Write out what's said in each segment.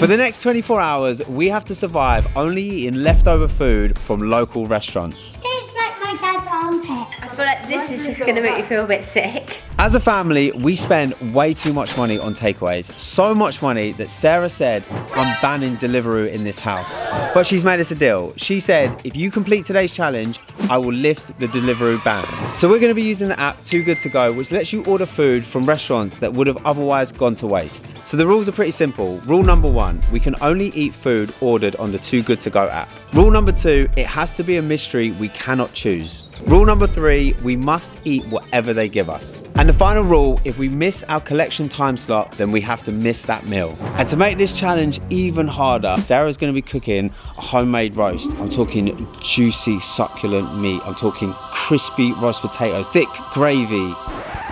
For the next 24 hours, we have to survive only eating leftover food from local restaurants. Tastes like my dad's armpit. I feel like this is just going to make me feel a bit sick. As a family, we spend way too much money on takeaways. So much money that Sarah said, I'm banning Deliveroo in this house. But she's made us a deal. She said, if you complete today's challenge, I will lift the Deliveroo ban. So we're going to be using the app Too Good To Go, which lets you order food from restaurants that would have otherwise gone to waste. So the rules are pretty simple. Rule number 1, we can only eat food ordered on the Too Good To Go app. Rule number 2, it has to be a mystery we cannot choose. Rule number 3, we must eat whatever they give us. And the final rule, if we miss our collection time slot, then we have to miss that meal. And to make this challenge even harder, Sarah's going to be cooking a homemade roast. I'm talking juicy, succulent meat. I'm talking crispy roast potatoes, thick gravy.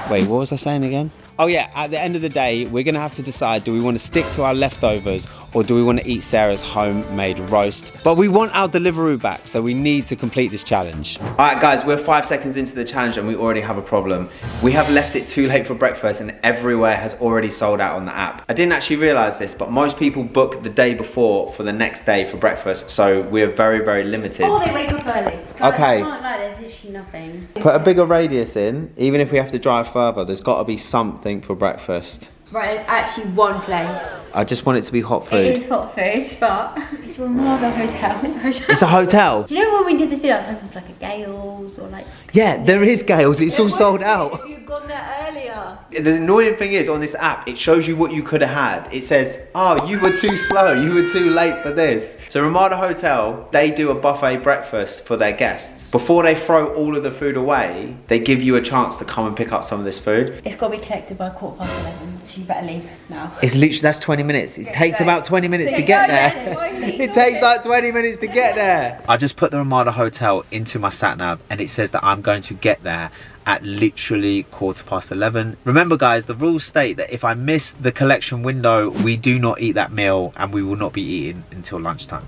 Wait, what was I saying again? Oh yeah, at the end of the day, we're gonna have to decide, do we want to stick to our leftovers or do we want to eat Sarah's homemade roast? But we want our Deliveroo back, so we need to complete this challenge. All right guys, we're 5 seconds into the challenge and we already have a problem. We have left it too late for breakfast and everywhere has already sold out on the app. I didn't actually realize this, but most people book the day before for the next day for breakfast, so we're very, very limited. Oh, they wake up early. So Okay. I can't lie, there's literally nothing. Put a bigger radius in, even if we have to drive further, there's got to be something for breakfast. Right, there's actually one place. I just want it to be hot food. It is hot food, but it's Ramada Hotel. It's a hotel. It's a hotel? You know when we did this video, I was hoping for like a Gales or like... Yeah, there is Gales, it's all sold out. If you'd gone there earlier. The annoying thing is, on this app, it shows you what you could have had. It says, oh, you were too slow, you were too late for this. So Ramada Hotel, they do a buffet breakfast for their guests. Before they throw all of the food away, they give you a chance to come and pick up some of this food. It's got to be collected by 11:15, so you better leave now. It's literally, that's 20 minutes. It takes about 20 minutes to get there. It takes like 20 minutes to get there. I just put the Ramada Hotel into my sat nav and it says that I'm going to get there at literally 11:15. Remember guys, the rules state that if I miss the collection window, we do not eat that meal and we will not be eating until lunchtime.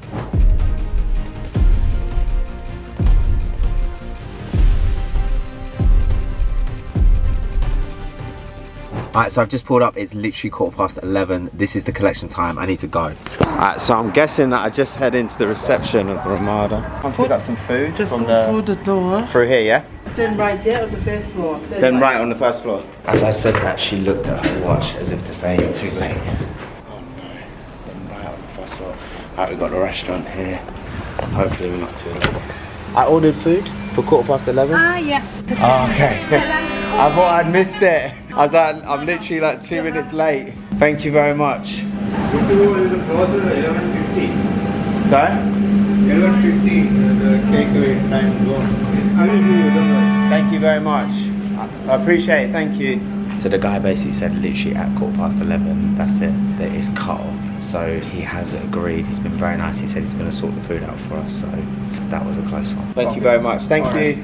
Alright, so I've just pulled up, it's literally 11:15. This is the collection time, I need to go. Alright, so I'm guessing that I just head into the reception of the Ramada. I'm pick up some food Just from through the door, through here, yeah? then right there on the first floor. Then right on the first floor. As I said that, she looked at her watch as if to say, you're too late. Oh no, then right on the first floor. Alright, we've got the restaurant here. Hopefully we're not too late. I ordered food for 11:15. Ah, yeah. Oh, okay. I thought I'd missed it. I was like, I'm literally like 2 minutes late. Thank you very much. Sorry? 11:15, the takeaway time gone. I will do it, don't worry. Thank you very much. I appreciate it, thank you. So the guy basically said literally at 11:15, that's it, that it's cut off. So he has agreed, he's been very nice. He said he's going to sort the food out for us, so that was a close one. Thank you very much, thank you.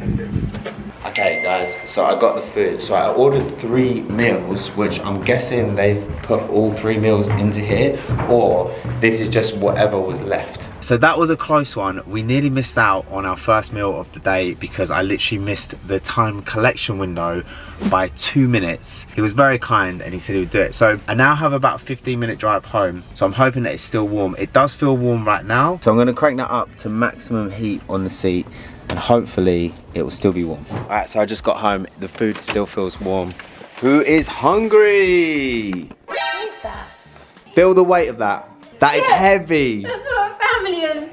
Okay guys, so I got the food. So I ordered 3 meals, which I'm guessing they've put all 3 meals into here, or this is just whatever was left. So that was a close one. We nearly missed out on our first meal of the day because I literally missed the time collection window by 2 minutes. He was very kind and he said he would do it. So I now have about a 15-minute drive home. So I'm hoping that it's still warm. It does feel warm right now. So I'm gonna crank that up to maximum heat on the seat and hopefully it will still be warm. All right, so I just got home. The food still feels warm. Who is hungry? What is that? Feel the weight of that. That is heavy. For a family of...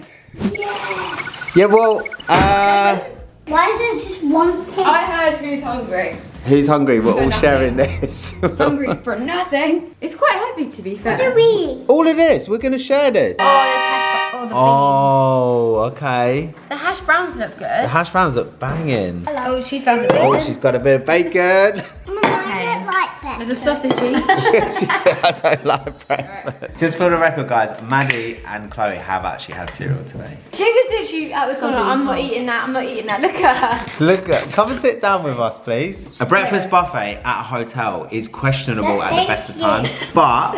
Yeah, well, Why is there just one thing? I heard who's hungry. who's hungry? We're all nothing. sharing this. Hungry for nothing. It's quite heavy to be fair. What do we? All of this, we're gonna share this. Oh, there's hash browns. Oh, okay. The hash browns look good. The hash browns look banging. Oh, she's found the bacon. Oh, she's got a bit of bacon. I don't like that. There's a sausage each. She said I don't like breakfast. Just for the record, guys, Maddie and Chloe have actually had cereal today. She was literally at the corner. I'm not eating that. I'm not eating that. Look at her. Look, come and sit down with us, please. A breakfast buffet at a hotel is questionable at the best of times, but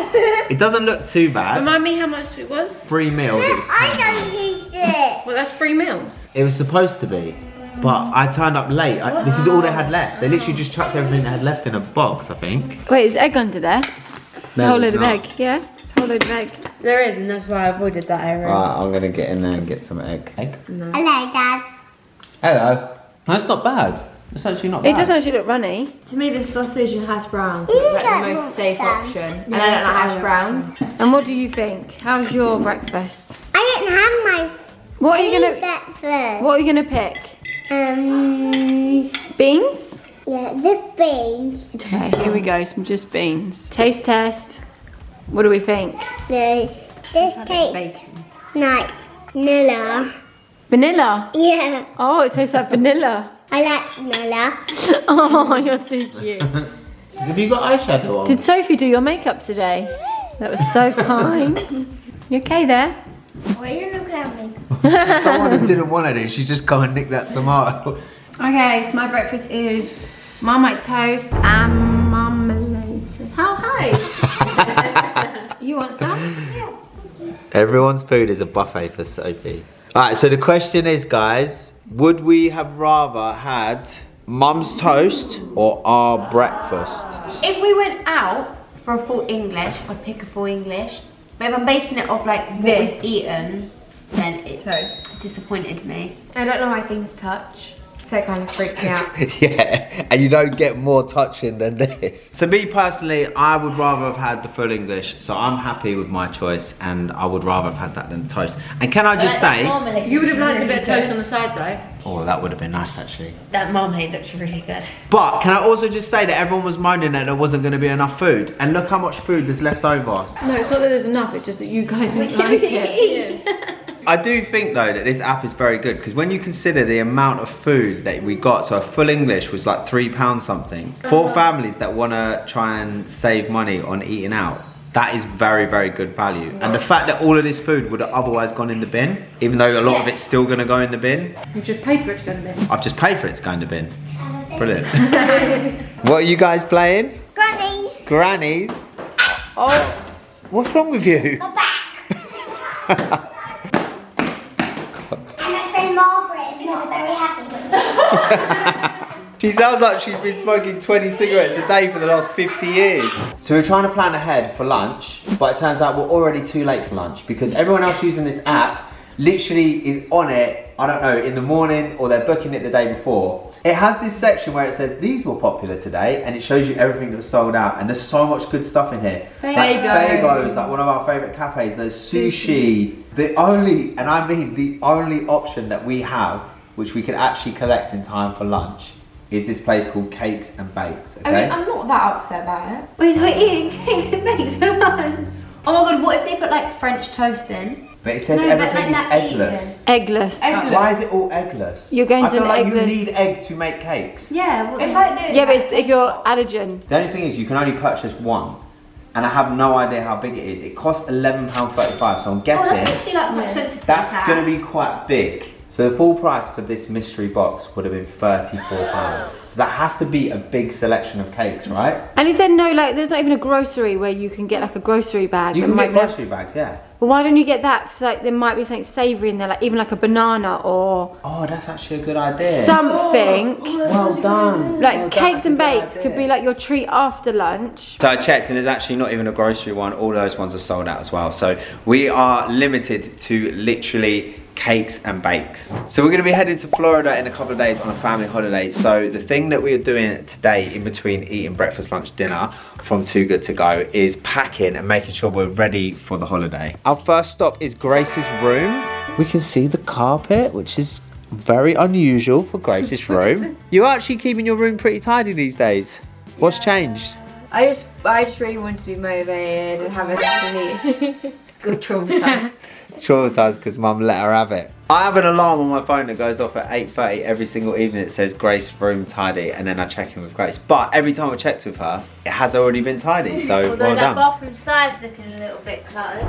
it doesn't look too bad. Remind me how much it was? 3 meals. It was I don't use it. Well, that's 3 meals. It was supposed to be, but I turned up late. This is all they had left. They literally just chucked everything they had left in a box, I think. Wait, is egg under there? It's No, a whole there's load of not. egg. Yeah, it's a whole load of egg. There is, and that's why I avoided that area. Right, I'm gonna get in there and get some egg. Hello, Dad. Hello. That's not bad. It's actually not bad. It doesn't actually look runny. To me, the sausage and hash browns look like the most safe option. And I don't like hash browns. And what do you think? How's your breakfast? I didn't have my What are you gonna breakfast. What are you gonna pick? Beans? Yeah, the beans. Okay, here we go. Some just beans. Taste test. What do we think? This tastes like vanilla. Vanilla. Yeah, Oh, it tastes like vanilla. I like vanilla. Oh, you're too cute. Have you got eyeshadow on? Did Sophie do your makeup today? That was so kind. You okay there? Why are you looking at me? Someone who didn't want it, she just go and nick that tomato. Okay, so my breakfast is Marmite toast and marmalade. How high? You want some? Everyone's food is a buffet for Sophie. Alright, so the question is, guys, would we have rather had Mum's toast or our breakfast? If we went out for a full English, I'd pick a full English. But if I'm basing it off like what This. we've eaten, then it Toast. disappointed me. I don't know why things touch, so it kind of freaks me out. Yeah, and you don't get more touching than this. To me personally, I would rather have had the full English, so I'm happy with my choice, and I would rather have had that than toast. And can I just say, You would have liked a bit of toast on the side though. oh, that would have been nice actually. That marmalade looks really good. But can I also just say that everyone was moaning that there wasn't going to be enough food, and look how much food there's left over. No, it's not that there's enough, it's just that you guys didn't like it. I do think though that this app is very good because when you consider the amount of food that we got, so a full English was like £3 something. For families that want to try and save money on eating out, that is very, very good value. And the fact that all of this food would have otherwise gone in the bin, even though a lot of it's still going to go in the bin. You just paid for it to go in the bin. I've just paid for it to go in the bin. Brilliant. What are you guys playing? Grannies. Grannies? Oh, what's wrong with you? My back. And my friend Margaret is not very happy with me. She sounds like she's been smoking 20 cigarettes a day for the last 50 years. So we're trying to plan ahead for lunch, but it turns out we're already too late for lunch because everyone else using this app literally is on it, I don't know, in the morning or they're booking it the day before. It has this section where it says these were popular today and it shows you everything that was sold out and there's so much good stuff in here. Like Fago's, like one of our favourite cafes, there's sushi. The only, and I mean the only option that we have, which we could actually collect in time for lunch, is this place called Cakes and Bakes, okay? I mean, I'm not that upset about it. Wait, so we're eating cakes and bakes for lunch? Oh my god, what if they put like French toast in? But it says No, but everything like is that eggless. Eggless. Like, why is it all eggless? You're going I to feel an like eggless- you need egg to make cakes. Yeah, well, It's like yeah, but it's if you're allergen. The only thing is you can only purchase one. And I have no idea how big it is. It costs £11.35, so I'm oh, guessing that's actually like quite expensive. that's going to be quite big. So the full price for this mystery box would have been £34. So that has to be a big selection of cakes, right? And he said no, like there's not even a grocery where you can get like a grocery bag. You that can might get be- grocery bags, yeah. Well, why don't you get that? So, like there might be something savoury in there, like even like a banana or Oh, that's actually a good idea. something. Well done. Like Well done, cakes that's a and good bakes idea. could be like your treat after lunch. So I checked and there's actually not even a grocery one. All those ones are sold out as well. So we are limited to literally cakes and bakes. So we're going to be heading to Florida in a couple of days on a family holiday. So the thing that we are doing today in between eating breakfast, lunch, dinner from Too Good To Go is packing and making sure we're ready for the holiday. Our first stop is Grace's room. We can see the carpet, which is very unusual for Grace's room. You're actually keeping your room pretty tidy these days. What's changed? I just really wanted to be motivated and have a good traumatized. Traumatised because mum let her have it. I have an alarm on my phone that goes off at 8:30 every single evening. It says Grace room tidy and then I check in with Grace. But every time I checked with her, it has already been tidy, so Although well that done. bathroom side's looking a little bit cluttered.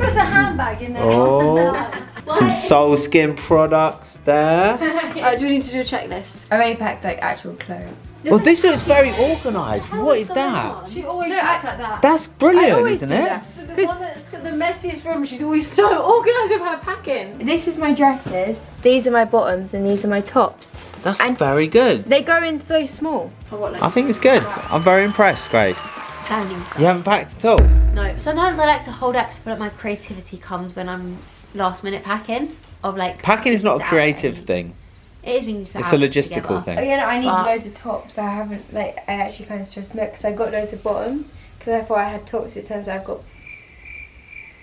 There's a handbag in there. Oh, some Soul Skin products there. Alright, do we need to do a checklist? I only packed like actual clothes. Well, this looks very organised. What is that? She always acts like that. That's I brilliant, always isn't do it? that. The one that's got the messiest room, she's always so organised with her packing. This is my dresses, these are my bottoms, and these are my tops. That's And- very good. They go in so small. I think it's good. I'm very impressed, Grace. planning stuff. You haven't packed at all? No, sometimes I like to hold up, 'cause I feel like my creativity comes when I'm last minute packing. Of like Packing is not a pieces creative out. thing. It is when you put It's a outfits logistical together. thing. Oh yeah, no, I need But- loads of tops. I haven't, like, I actually kind of stressed me because I got loads of bottoms because I thought I had tops, but it turns out I've got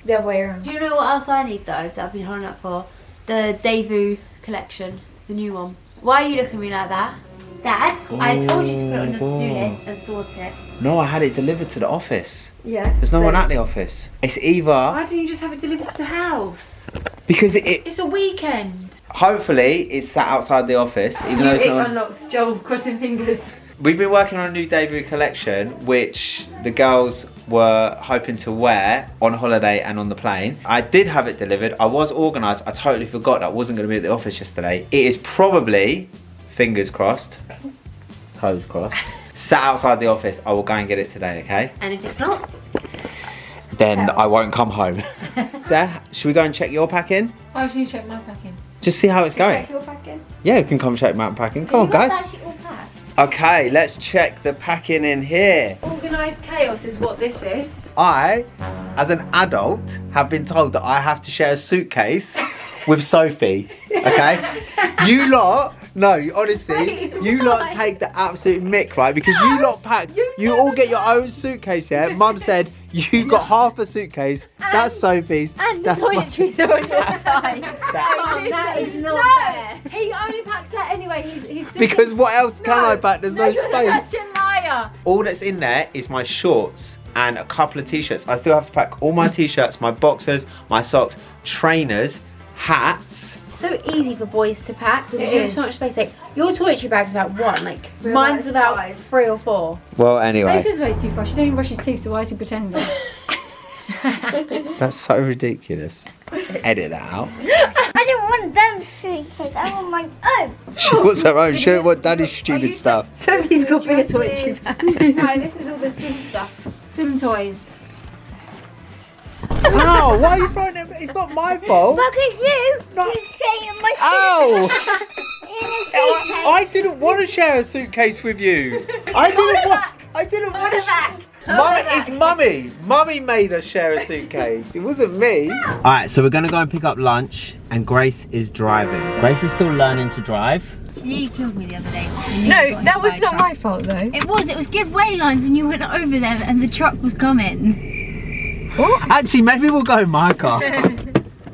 the other way around. Do you know what else I need though that I've been holding up for? The Daewoo collection, the new one. Why are you looking at me like that? Dad, I told you to put it on your to-do list and sort it. No, I had it delivered to the office. Yeah. There's no so- one at the office. It's either Why don't you just have it delivered to the house? because it It's a weekend. hopefully it's sat outside the office, even though it's It not. unlocked. Joel crossing fingers. We've been working on a new Daewoo collection, which the girls were hoping to wear on holiday and on the plane. I did have it delivered. I was organised. I totally forgot that I wasn't going to be at the office yesterday. It is probably, fingers crossed, toes crossed, sat outside the office. I will go and get it today, okay? And if it's not, Then I won't come home. Sarah, should we go and check your packing? Oh, should you check my packing? Just see how it's going. Check your packing. Yeah, you can come check my packing. Come on, you guys guys. actually all packed. Okay, let's check the packing in here. Organised chaos is what this is. I, as an adult, have been told that I have to share a suitcase with Sophie. Okay? You lot, no, honestly, Wait, you lot why? take the absolute mick, right? Because you lot pack, you all get your own suitcase, yeah? Mum said you got half a suitcase. That's Sophie's. And the That's my- toiletries are on your side. That is not fair. He only packs that anyway. He's Because what else can I pack? There's no you're space. such a liar. All that's in there is my shorts and a couple of t-shirts. I still have to pack all my t-shirts, my boxers, my socks, trainers, hats. So easy for boys to pack because It you have is. so much space. Like your toiletry bag's about one, like We're mine's about about 5. 3 or 4. Well, anyway, This is way too far. She don't even brush his teeth, so why is he pretending? that's so ridiculous. Edit that out. I don't want them suitcase. I want my own. She wants her own. She don't want daddy's stupid stuff. Sophie's got bigger toiletry bag. Right, this is all the swim stuff. Swim toys. Ow, why are you throwing it? It's not my fault. Because you No. keep saying my Ow! suitcase in a suitcase. I didn't want to share a suitcase with you. I didn't want to share. It's Mummy. Mummy made us share a suitcase. It wasn't me. Alright, so we're going to go and pick up lunch and Grace is driving. Grace is still learning to drive. She nearly killed me the other day. No, that was not my fault though. It was give way lines and you went over them and the truck was coming. Actually, maybe we'll go in my car.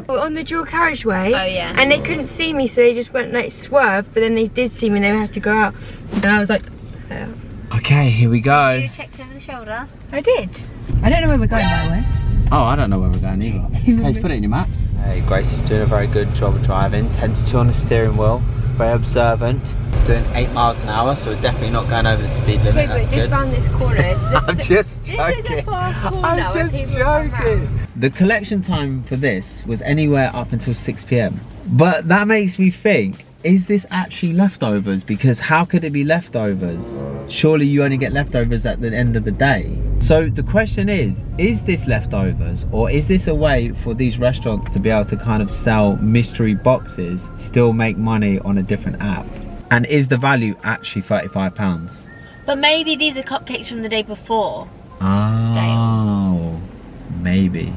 We're on the dual carriageway. Oh, yeah. And they couldn't see me, so they just went like swerve. But then they did see me, and they would have to go out. And I was like, Okay, here we go. You checked over the shoulder. I did. I don't know where we're going, by the way. Oh, I don't know where we're going either. Let's put it in your maps. Hey, Grace is doing a very good job of driving. 10 to 2 on the steering wheel. Very observant. Doing 8 miles an hour, so we're definitely not going over the speed limit. Okay, That's but just good. round this corner. I'm just This is joking. a fast corner I'm where just people come joking. The collection time for this was anywhere up until 6 p.m. But that makes me think, is this actually leftovers? Because how could it be leftovers? Surely you only get leftovers at the end of the day. So the question is this leftovers, or is this a way for these restaurants to be able to kind of sell mystery boxes, still make money on a different app? And is the value actually £35? But maybe these are cupcakes from the day before. Oh, maybe.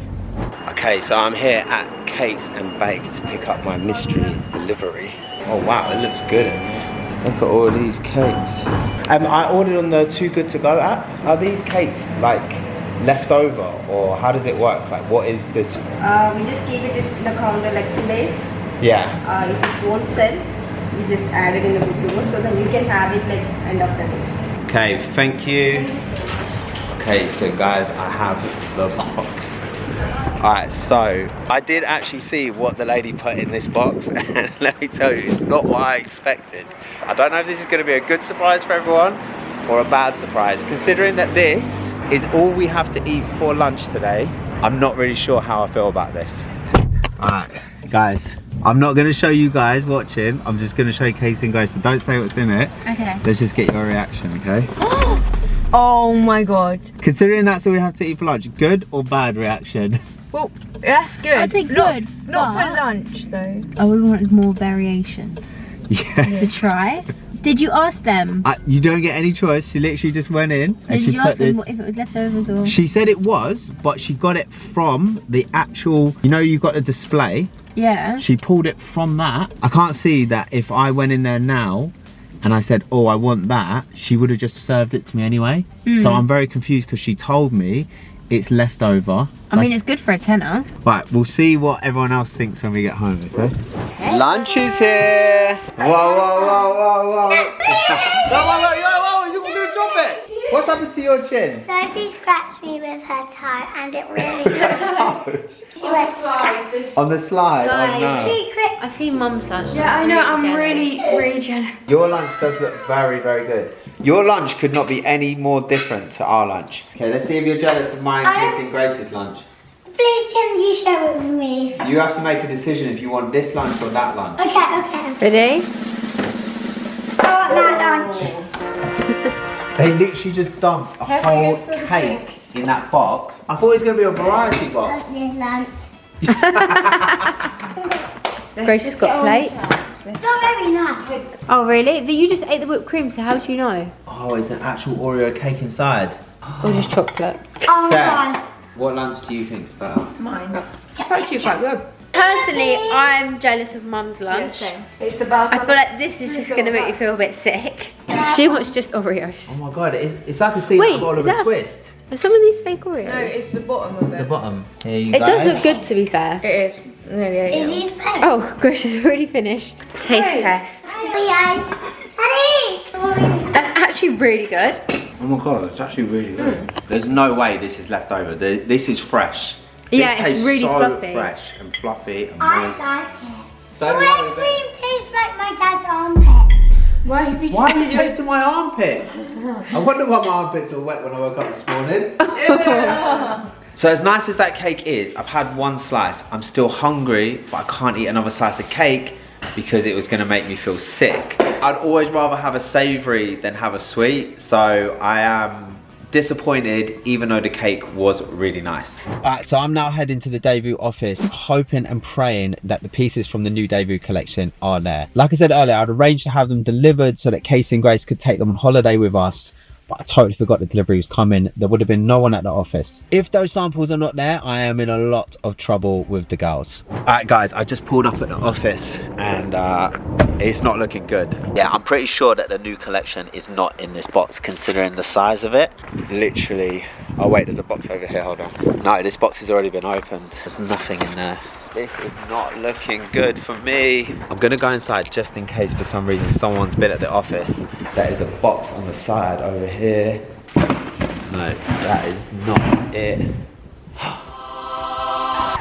Okay, so I'm here at Cakes and Bakes to pick up my mystery delivery. Oh wow, it looks good in here. Look at all these cakes. I ordered on the Too Good To Go app. Are these cakes like left over, or how does it work? Like, what is this? We just keep it in the counter like 2 days. Yeah. If it won't sell, we just add it in the good to go so that you can have it like end of the day. Okay, thank you. Okay, so guys, I have the box. Alright, so I did actually see what the lady put in this box, and let me tell you, it's not what I expected. I don't know if this is going to be a good surprise for everyone or a bad surprise. Considering that this is all we have to eat for lunch today, I'm not really sure how I feel about this. Alright, guys, I'm not going to show you guys watching, I'm just going to show Casey and Grace, so don't say what's in it. Okay. Let's just get your reaction, okay? Oh my god. Considering that's all we have to eat for lunch, good or bad reaction? Well, that's good. I'd say good, Not but- for lunch though. I would want more variations Yes. to try. Did you ask them? You don't get any choice. She literally just went in and Did she you put ask them this. if it was leftovers or? She said it was, but she got it from the actual, you know, you've got a display. Yeah. She pulled it from that. I can't see that if I went in there now and I said, oh, I want that, she would have just served it to me anyway. So I'm very confused because she told me it's leftover. I mean, it's good for a tenner. Right, we'll see what everyone else thinks when we get home, okay? Lunch is here! Whoa, whoa, whoa, whoa, whoa! Whoa, you're gonna drop it! What's happened to your chin? Sophie scratched me with her toe and it really hurt. She went scratch. On the slide? Oh no. Secret. I've seen Mum's lunch. Yeah, I know. I'm really jealous. Your lunch does look very, very good. Your lunch could not be any more different to our lunch. Okay, let's see if you're jealous of mine and Grace's lunch. Please, can you share it with me? You have to make a decision if you want this lunch or that lunch. Okay. Ready? I want that lunch. They literally just dumped a whole cake in that box. I thought it was going to be a variety box. That's your lunch. Grace has got plates. It's not very nice. Oh, really? You just ate the whipped cream, so how do you know? Oh, it's an actual Oreo cake inside. Or just chocolate? Oh, Sarah, my. what lunch do you think's better? Mine. It's actually quite good. Personally, I'm jealous of Mum's lunch. Same. It's the best. I feel like this is just going to make me feel a bit sick. She wants just Oreos. Oh my god, it's like a seed Wait, bottle is of a that- twist. Are some of these fake Oreos? No, it's the bottom of The it. bottom. Here you It go. does look good, to be fair. It is. Nearly 8 Is years. these fake? Oh, Grace has already finished. Taste test. Daddy! That's actually really good. Oh my god, it's actually really good. There's no way this is left over. This is fresh. Yeah, this it's tastes really so fluffy. fresh and fluffy and I moist. like it. So The do whipped I, cream tastes like my dad's armpits. Why have you Why are you tasted yours? tasting my armpits? I wonder why my armpits were wet when I woke up this morning. So as nice as that cake is, I've had one slice. I'm still hungry, but I can't eat another slice of cake because it was gonna make me feel sick. I'd always rather have a savory than have a sweet, so I am disappointed even though the cake was really nice. Alright, so I'm now heading to the Daewoo office, hoping and praying that the pieces from the new Daewoo collection are there. Like I said earlier, I'd arranged to have them delivered so that Casey and Grace could take them on holiday with us, but I totally forgot the delivery was coming. There would have been no one at the office. If those samples are not there, I am in a lot of trouble with the girls. Alright guys, I just pulled up at the office and it's not looking good. Yeah, I'm pretty sure that the new collection is not in this box considering the size of it. Literally, oh wait, there's a box over here, hold on. No, this box has already been opened. There's nothing in there. This is not looking good for me. I'm gonna go inside just in case for some reason someone's been at the office. There is a box on the side over here. No, that is not it.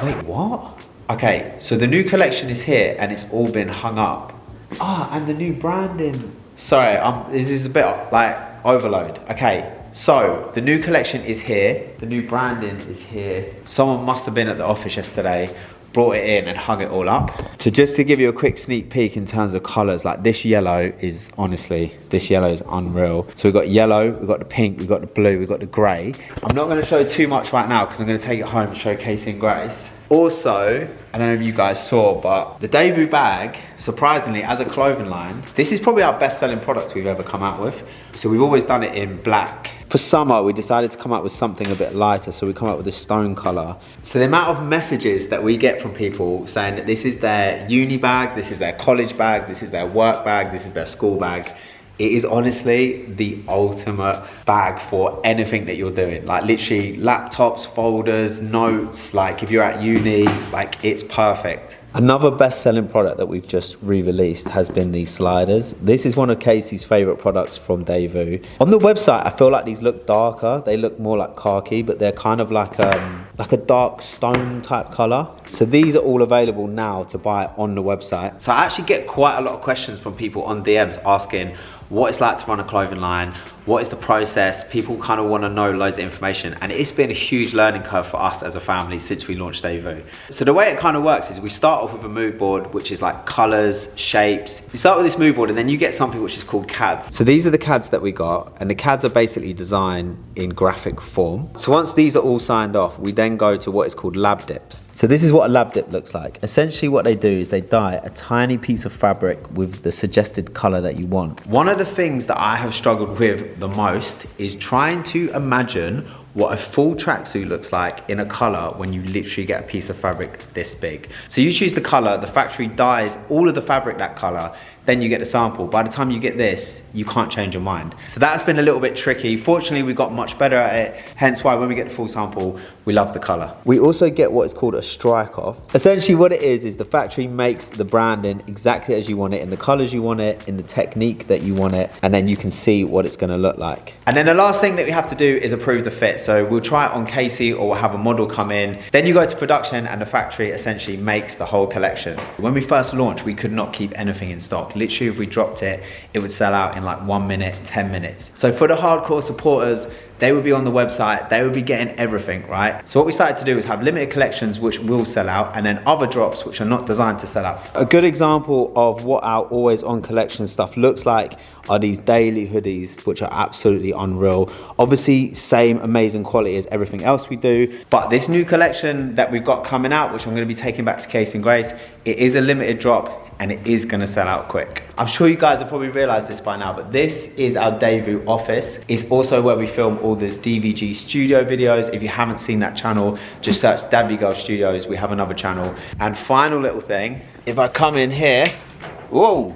Wait, what? Okay, so the new collection is here and it's all been hung up. Ah, and the new branding. Sorry, this is a bit like overload. Okay, so the new collection is here. The new branding is here. Someone must have been at the office yesterday, brought it in and hung it all up. So just to give you a quick sneak peek in terms of colours, like this yellow is honestly, this yellow is unreal. So we've got yellow, we've got the pink, we've got the blue, we've got the grey. I'm not going to show too much right now because I'm going to take it home and show Casey and Grace. Also, I don't know if you guys saw, but the Daewoo bag, surprisingly, as a clothing line, this is probably our best selling product we've ever come out with. So we've always done it in black. For summer, we decided to come up with something a bit lighter, so we come up with this stone colour. So the amount of messages that we get from people saying that this is their uni bag, this is their college bag, this is their work bag, this is their school bag. It is honestly the ultimate bag for anything that you're doing. Like literally laptops, folders, notes, like if you're at uni, like it's perfect. Another best-selling product that we've just re-released has been these sliders. This is one of Casey's favourite products from Daewoo. On the website, I feel like these look darker. They look more like khaki, but they're kind of like a dark stone type colour. So these are all available now to buy on the website. So I actually get quite a lot of questions from people on DMs asking what it's like to run a clothing line, what is the process. People kind of want to know loads of information, and it's been a huge learning curve for us as a family since we launched Daewoo. So the way it kind of works is we start off with a mood board, which is like colours, shapes. You start with this mood board and then you get something which is called CADs. So these are the CADs that we got, and the CADs are basically designed in graphic form. So once these are all signed off, we then go to what is called lab dips. So this is what a lab dip looks like. Essentially what they do is they dye a tiny piece of fabric with the suggested color that you want. One of the things that I have struggled with the most is trying to imagine what a full tracksuit looks like in a color when you literally get a piece of fabric this big. So you choose the color, the factory dyes all of the fabric that color, then you get the sample. By the time you get this, you can't change your mind. So that's been a little bit tricky. Fortunately, we got much better at it, hence why when we get the full sample, we love the color. We also get what is called a strike off. Essentially what it is the factory makes the branding exactly as you want it, in the colors you want it, in the technique that you want it, and then you can see what it's gonna look like. And then the last thing that we have to do is approve the fit. So we'll try it on Casey or we'll have a model come in. Then you go to production and the factory essentially makes the whole collection. When we first launched, we could not keep anything in stock. Literally, if we dropped it, it would sell out in like 1 minute, 10 minutes. So for the hardcore supporters, they would be on the website, they would be getting everything, right? So what we started to do is have limited collections which will sell out, and then other drops which are not designed to sell out. A good example of what our always on collection stuff looks like are these daily hoodies, which are absolutely unreal. Obviously, same amazing quality as everything else we do, but this new collection that we've got coming out, which I'm gonna be taking back to Casey and Grace, it is a limited drop, and it is gonna sell out quick. I'm sure you guys have probably realized this by now, but this is our Daewoo office. It's also where we film all the DVG studio videos. If you haven't seen that channel, just search Davy Girl Studios, we have another channel. And final little thing, if I come in here, whoa,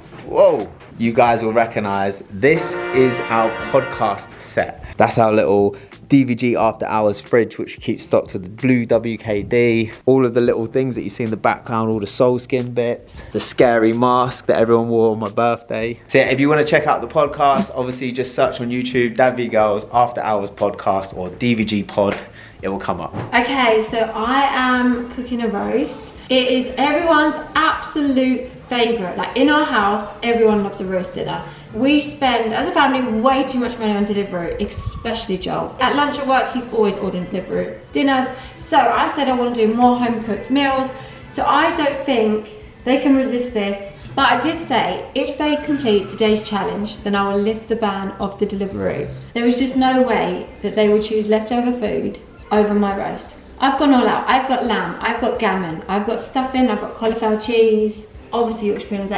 you guys will recognize this is our podcast set. That's our little DVG after hours fridge, which we keep stocked with the blue WKD, all of the little things that you see in the background, all the soul skin bits, the scary mask that everyone wore on my birthday. So yeah, if you want to check out the podcast, obviously just search on YouTube, Davy Girls After Hours Podcast or DVG Pod, it will come up. Okay, so I am cooking a roast. It is everyone's absolute favourite. Like in our house, everyone loves a roast dinner. We spend, as a family, way too much money on Deliveroo, especially Joel. At lunch at work, he's always ordering Deliveroo dinners. So I said I want to do more home cooked meals. So I don't think they can resist this. But I did say, if they complete today's challenge, then I will lift the ban of the Deliveroo. There is just no way that they would choose leftover food over my roast. I've gone all out. I've got lamb, I've got gammon, I've got stuffing, I've got cauliflower cheese. Obviously Yorkshire pudding,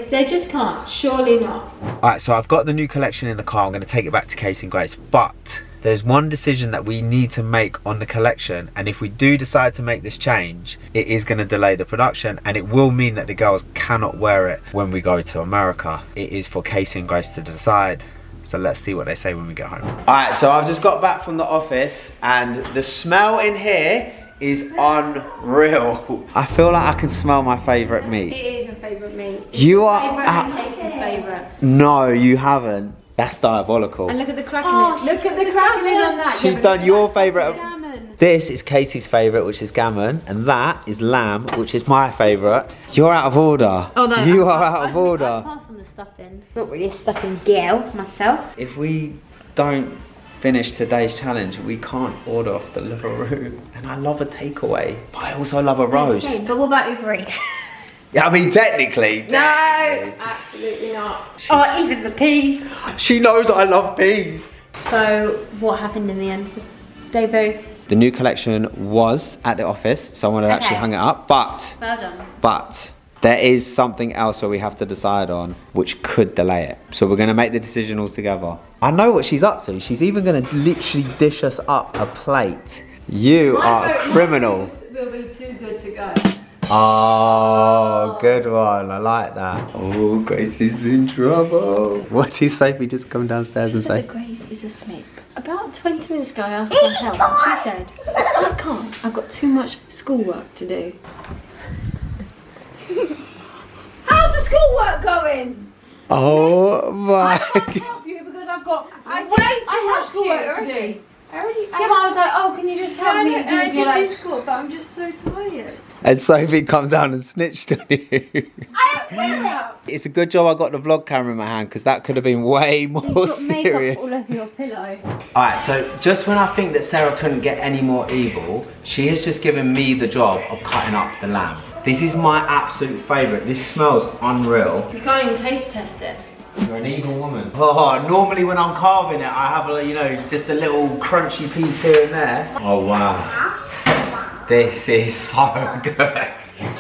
they just can't, surely not. All right, so I've got the new collection in the car. I'm gonna take it back to Casey and Grace, but there's one decision that we need to make on the collection, and if we do decide to make this change, it is gonna delay the production, and it will mean that the girls cannot wear it when we go to America. It is for Casey and Grace to decide. So let's see what they say when we get home. All right, so I've just got back from the office, and the smell in here is unreal. I feel like I can smell my favourite meat. It is your favourite meat. You are Favourite and Casey's favourite. No, you haven't. That's diabolical. And look at the crackling. Look at the crackling on that. She's done your favourite. Gammon. This is Casey's favourite, which is gammon, and that is lamb, which is my favourite. You're out of order. Oh no. You are out of order. I'll pass on the stuffing. Not really a stuffing girl myself. If we don't finish today's challenge, we can't order off the Deliveroo. And I love a takeaway, but I also love a roast. But what about Uber Eats? Yeah, I mean, technically. No, absolutely not. Oh, even the peas. She knows I love peas. So, what happened in the end with Daewoo? The new collection was at the office. Someone had actually hung it up, but Well done. there is something else where we have to decide on, which could delay it. So we're gonna make the decision all together. I know what she's up to. She's even gonna literally dish us up a plate. You are a criminal. Will be too good to go. Oh, good one. I like that. Oh, Grace is in trouble. What did Sophie just come downstairs and say? Grace is asleep. About 20 minutes ago, I asked for help, and she said, I can't. I've got too much schoolwork to do. How's the schoolwork going? Oh my. I can't help you because I've got way too much schoolwork to do. Yeah, but I was like, oh, can you just help me? I You're like, do school, but I'm just so tired. And Sophie come down and snitched on you. I don't feel that. It's a good job I got the vlog camera in my hand, because that could have been way more serious. All over your pillow. Alright, so just when I think that Sarah couldn't get any more evil, she has just given me the job of cutting up the lamb. This is my absolute favourite. This smells unreal. You can't even taste test it. You're an evil woman. Oh, normally when I'm carving it, I have, you know, just a little crunchy piece here and there. Oh, wow. This is so good.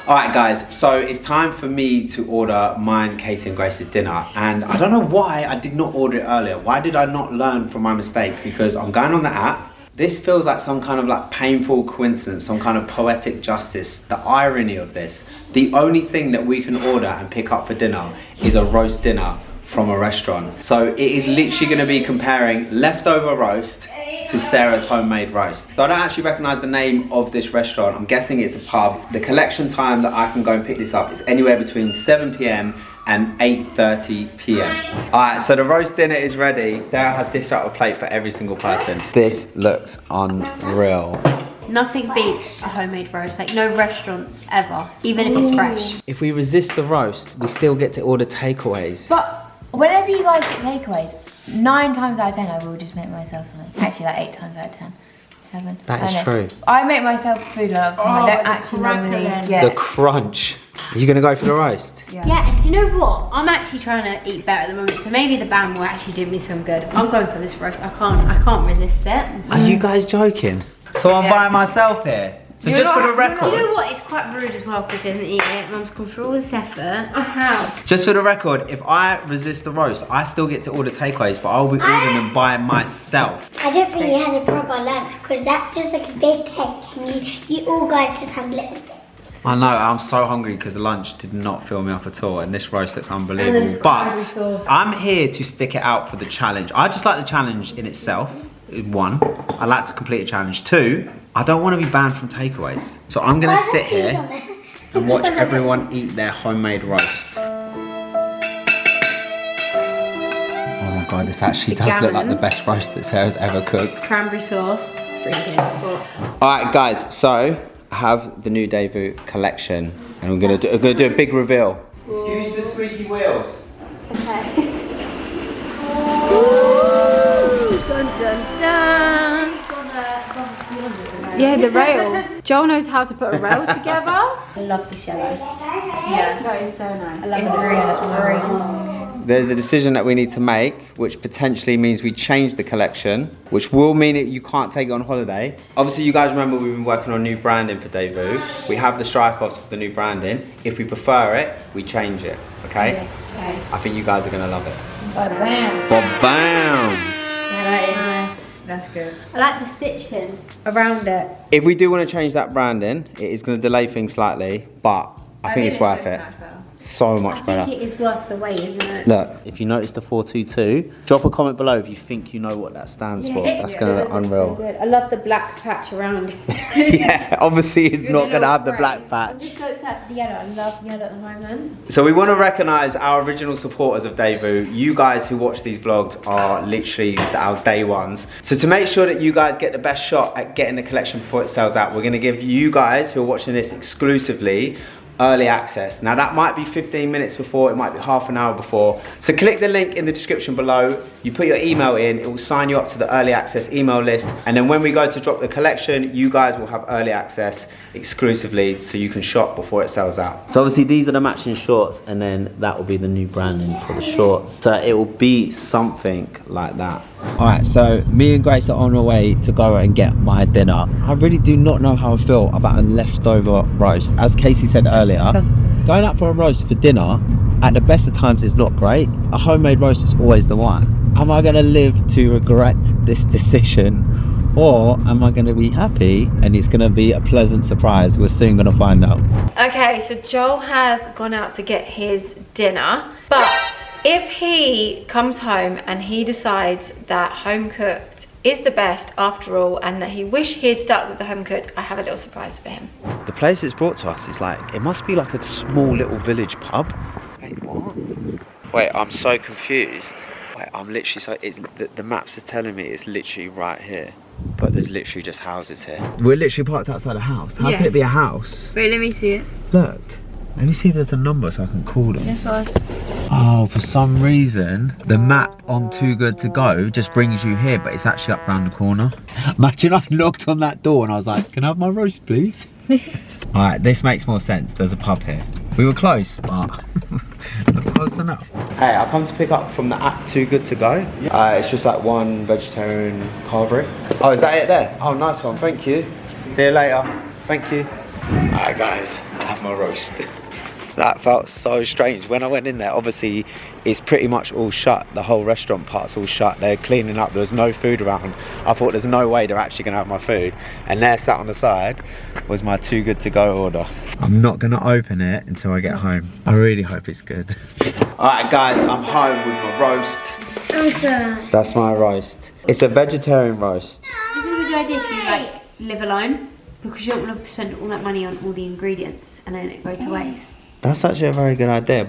All right, guys, so it's time for me to order mine, Casey and Grace's dinner. And I don't know why I did not order it earlier. Why did I not learn from my mistake? Because I'm going on the app. This feels like some kind of like painful coincidence, some kind of poetic justice. The irony of this. The only thing that we can order and pick up for dinner is a roast dinner from a restaurant. So it is literally gonna be comparing leftover roast to Sarah's homemade roast. So I don't actually recognize the name of this restaurant. I'm guessing it's a pub. The collection time that I can go and pick this up is anywhere between 7 p.m. and 8:30 p.m. All right, so the roast dinner is ready. Sarah has dished out a plate for every single person. This looks unreal. Nothing beats a homemade roast, like no restaurants ever, even if it's fresh. If we resist the roast, we still get to order takeaways. But whenever you guys get takeaways, 9 times out of 10 I will just make myself something. Actually, like 8 times out of 10. 7. That is true. I make myself food a lot of the time. I don't actually normally get The crunch. Are you gonna go for the roast? Yeah, and do you know what? I'm actually trying to eat better at the moment, so maybe the band will actually do me some good. I'm going for this roast. I can't resist it. Are you guys joking? So I'm by myself here. So just for the record. You know what? It's quite rude as well if I didn't eat it. Mum's gone through all this effort. I have. Just for the record, if I resist the roast, I still get to order takeaways, but I'll be ordering them by myself. I don't think you had a proper lunch because that's just like a big cake and you all guys just have little bits. I know, I'm so hungry because the lunch did not fill me up at all, and this roast looks unbelievable. But I'm here to stick it out for the challenge. I just like the challenge in itself. 1, I like to complete a challenge. 2, I don't want to be banned from takeaways. So I'm gonna sit here and watch everyone eat their homemade roast. Oh my God, this actually does look like the best roast that Sarah's ever cooked. Cranberry sauce. Freaking spot. All right, guys, so I have the new Daewoo collection, and we're gonna do a big reveal. Excuse the squeaky wheels. Okay. Dun, dun, dun. Yeah, the rail. Joel knows how to put a rail together. I love the shallow. Yeah, that is so nice. I love it's very smooth. There's a decision that we need to make, which potentially means we change the collection, which will mean that you can't take it on holiday. Obviously, you guys remember we've been working on new branding for Daewoo. We have the strike-offs for the new branding. If we prefer it, we change it, okay? Okay. I think you guys are gonna love it. Bam. Ba-bam! Yeah, that is nice. That's good. I like the stitching around it. If we do want to change that branding, it is gonna delay things slightly, but I think it's worth it. So much better. I think it is worth the wait, isn't it? Look, if you notice the 422, drop a comment below if you think you know what that stands for. That's gonna look unreal. So good. I love the black patch around. Yeah, obviously it's not gonna have the black I'm patch. just so excited for the yellow. I love yellow at the moment. So we want to recognise our original supporters of Daewoo. You guys who watch these vlogs are literally our day ones. So to make sure that you guys get the best shot at getting the collection before it sells out, we're gonna give you guys who are watching this exclusively early access. Now that might be 15 minutes before, it might be half an hour before. So click the link in the description below, you put your email in, it will sign you up to the early access email list, and then when we go to drop the collection, you guys will have early access exclusively so you can shop before it sells out. So obviously these are the matching shorts, and then that will be the new branding for the shorts. So it will be something like that. Alright, so me and Grace are on our way to go and get my dinner. I really do not know how I feel about a leftover roast. As Casey said earlier, going out for a roast for dinner at the best of times is not great. A homemade roast is always the one. Am I going to live to regret this decision, or am I going to be happy and it's going to be a pleasant surprise? We're soon going to find out. Okay, so Joel has gone out to get his dinner, but if he comes home and he decides that home cooked is the best after all, and that he wished he had stuck with the home cooked, I have a little surprise for him. The place it's brought to us is like, it must be like a small little village pub. Wait, what? Wait, I'm so confused. Wait, I'm literally so, it's, the maps is telling me it's literally right here, but there's literally just houses here. We're literally parked outside a house. How can it be a house? Wait, let me see it. Look, let me see if there's a number so I can call them. Yes, was. Oh, for some reason, the map on Too Good To Go just brings you here, but it's actually up round the corner. Imagine I knocked on that door and I was like, can I have my roast, please? Alright, this makes more sense. There's a pub here. We were close, but not close enough. Hey, I come to pick up from the app Too Good To Go. It's just like one vegetarian carvery. Oh, is that it there? Oh, nice one. Thank you. See you later. Thank you. Alright guys, I have my roast. That felt so strange. When I went in there, obviously it's pretty much all shut. The whole restaurant part's all shut. They're cleaning up, there was no food around. I thought there's no way they're actually gonna have my food. And there sat on the side was my too good to go order. I'm not gonna open it until I get home. I really hope it's good. Alright guys, I'm home with my roast. I'm sorry. That's my roast. It's a vegetarian roast. This is a good idea if you like live alone, because you don't want to spend all that money on all the ingredients and then it go to waste. That's actually a very good idea.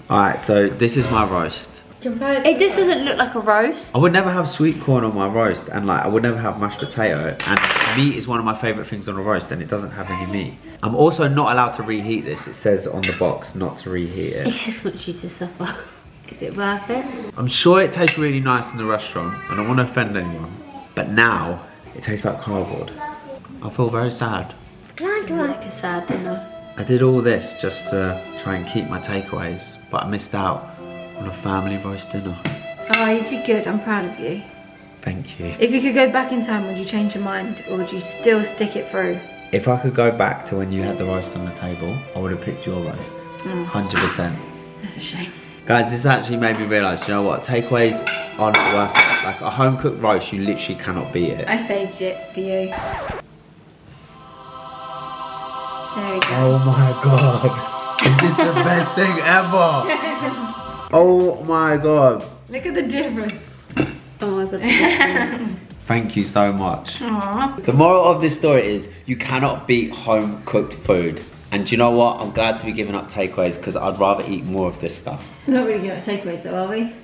Alright, so this is my roast. It just doesn't look like a roast. I would never have sweet corn on my roast, and like I would never have mashed potato, and meat is one of my favourite things on a roast, and it doesn't have any meat. I'm also not allowed to reheat this. It says on the box not to reheat it. It just wants you to suffer. Is it worth it? I'm sure it tastes really nice in the restaurant. I don't want to offend anyone, but now it tastes like cardboard. I feel very sad. Like a sad dinner. I did all this just to try and keep my takeaways, but I missed out on a family roast dinner. Oh, you did good. I'm proud of you. Thank you. If you could go back in time, would you change your mind, or would you still stick it through? If I could go back to when you had the roast on the table, I would have picked your roast. 100%. That's a shame. Guys, this actually made me realise, you know what, takeaways aren't worth it. Like a home cooked roast, you literally cannot beat it. I saved it for you. There we go. Oh my god, this is the best thing ever. Oh my god. Look at the difference. Oh my god. Thank you so much. Aww. The moral of this story is you cannot beat home cooked food. And do you know what? I'm glad to be giving up takeaways because I'd rather eat more of this stuff. We're not really good at takeaways though, are we?